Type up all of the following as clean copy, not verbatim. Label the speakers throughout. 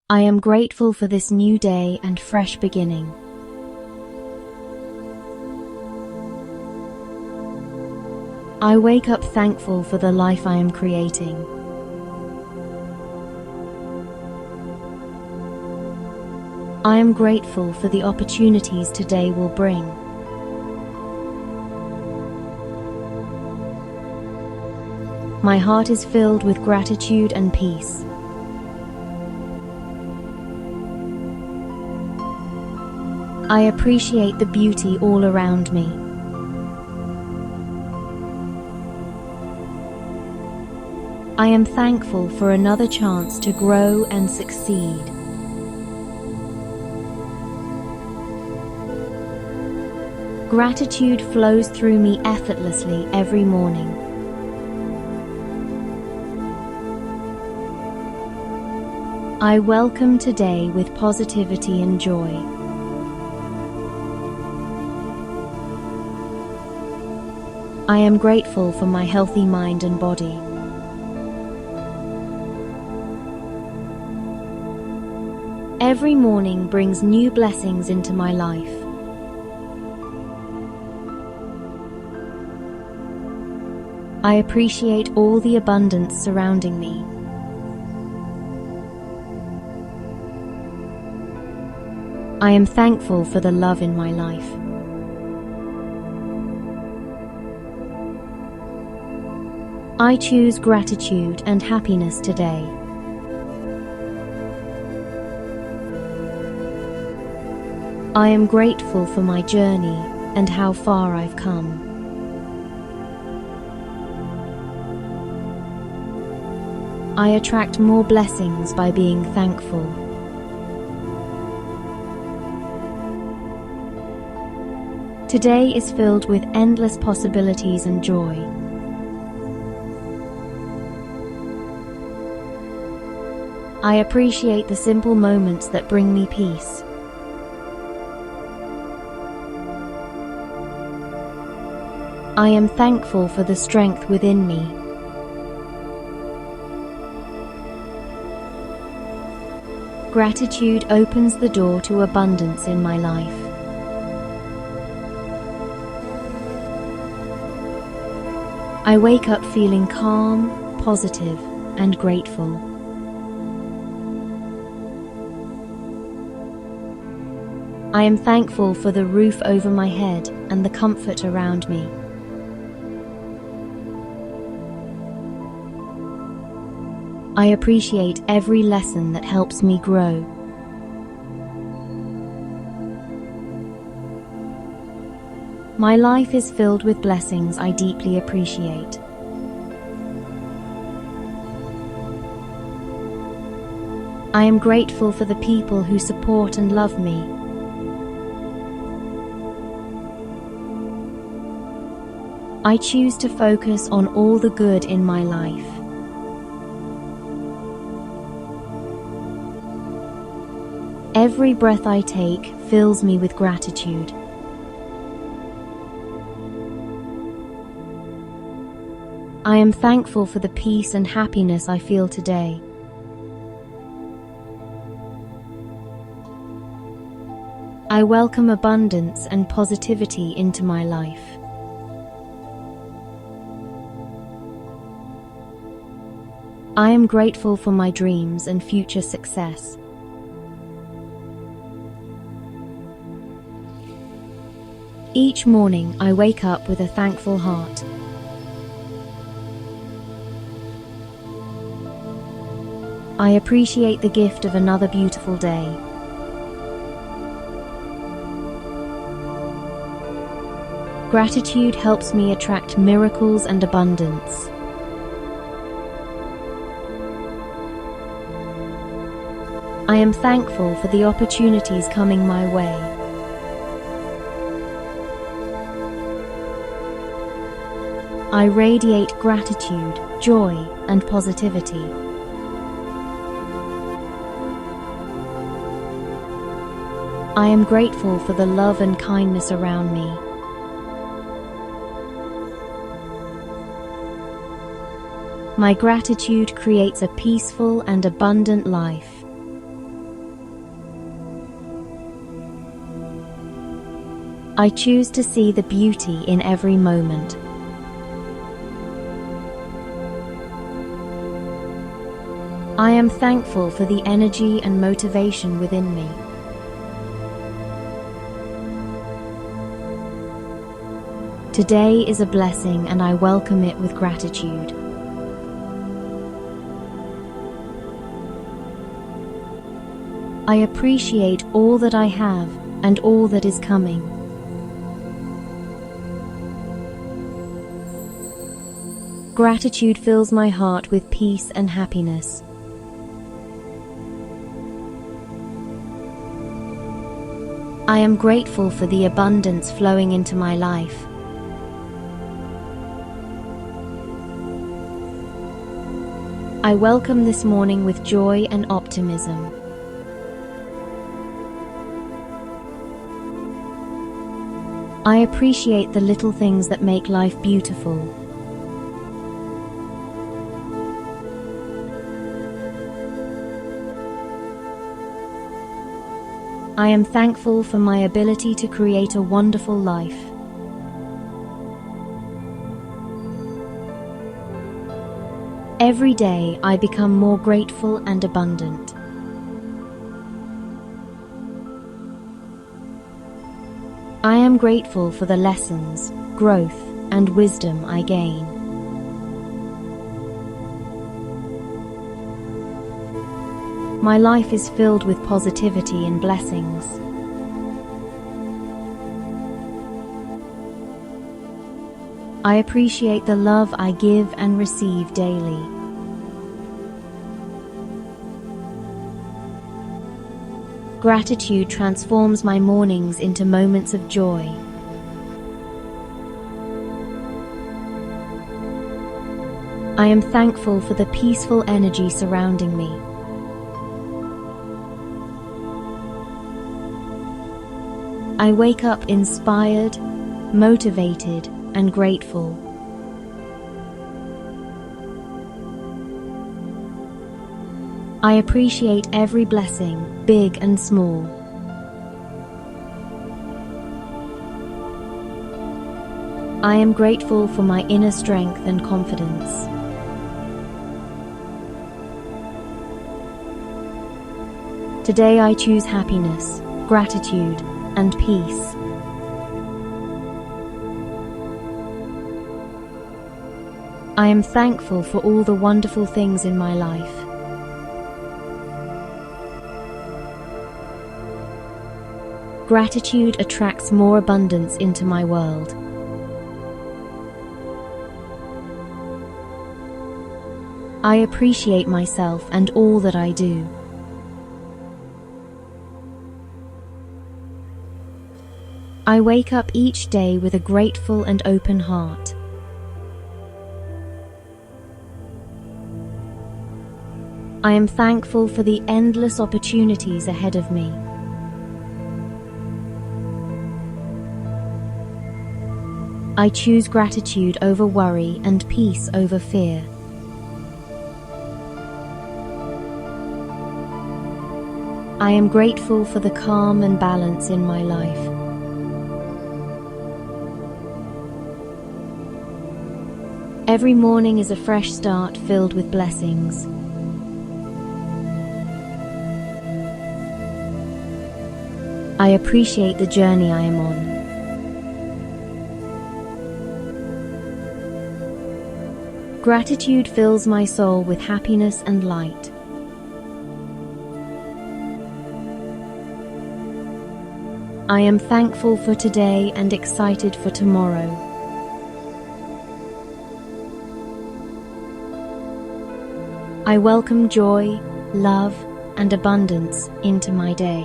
Speaker 1: I am grateful for this new day and fresh beginning. I wake up thankful for the life I am creating. I am grateful for the opportunities today will bring. My heart is filled with gratitude and peace. I appreciate the beauty all around me. I am thankful for another chance to grow and succeed. Gratitude flows through me effortlessly every morning. I welcome today with positivity and joy. I am grateful for my healthy mind and body. Every morning brings new blessings into my life. I appreciate all the abundance surrounding me. I am thankful for the love in my life. I choose gratitude and happiness today. I am grateful for my journey and how far I've come. I attract more blessings by being thankful. Today is filled with endless possibilities and joy. I appreciate the simple moments that bring me peace. I am thankful for the strength within me. Gratitude opens the door to abundance in my life. I wake up feeling calm, positive, and grateful. I am thankful for the roof over my head and the comfort around me. I appreciate every lesson that helps me grow. My life is filled with blessings I deeply appreciate. I am grateful for the people who support and love me. I choose to focus on all the good in my life. Every breath I take fills me with gratitude. I am thankful for the peace and happiness I feel today. I welcome abundance and positivity into my life. I am grateful for my dreams and future success. Each morning I wake up with a thankful heart. I appreciate the gift of another beautiful day. Gratitude helps me attract miracles and abundance. I am thankful for the opportunities coming my way. I radiate gratitude, joy, and positivity. I am grateful for the love and kindness around me. My gratitude creates a peaceful and abundant life. I choose to see the beauty in every moment. I am thankful for the energy and motivation within me. Today is a blessing and I welcome it with gratitude. I appreciate all that I have and all that is coming. Gratitude fills my heart with peace and happiness. I am grateful for the abundance flowing into my life. I welcome this morning with joy and optimism. I appreciate the little things that make life beautiful. I am thankful for my ability to create a wonderful life. Every day I become more grateful and abundant. I am grateful for the lessons, growth, and wisdom I gain. My life is filled with positivity and blessings. I appreciate the love I give and receive daily. Gratitude transforms my mornings into moments of joy. I am thankful for the peaceful energy surrounding me. I wake up inspired, motivated, and grateful. I appreciate every blessing, big and small. I am grateful for my inner strength and confidence. Today I choose happiness, gratitude, and peace. I am thankful for all the wonderful things in my life. Gratitude attracts more abundance into my world. I appreciate myself and all that I do. I wake up each day with a grateful and open heart. I am thankful for the endless opportunities ahead of me. I choose gratitude over worry and peace over fear. I am grateful for the calm and balance in my life. Every morning is a fresh start filled with blessings. I appreciate the journey I am on. Gratitude fills my soul with happiness and light. I am thankful for today and excited for tomorrow. I welcome joy, love, and abundance into my day.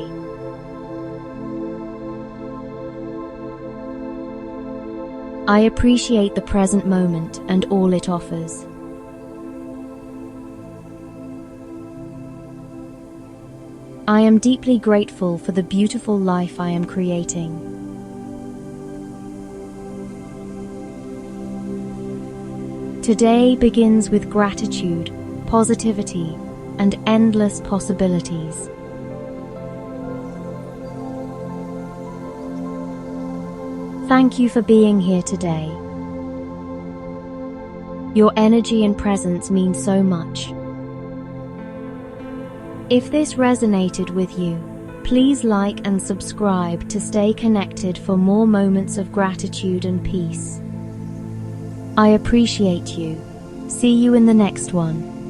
Speaker 1: I appreciate the present moment and all it offers. I am deeply grateful for the beautiful life I am creating. Today begins with gratitude, positivity, and endless possibilities. Thank you for being here today. Your energy and presence mean so much. If this resonated with you, please like and subscribe to stay connected for more moments of gratitude and peace. I appreciate you. See you in the next one.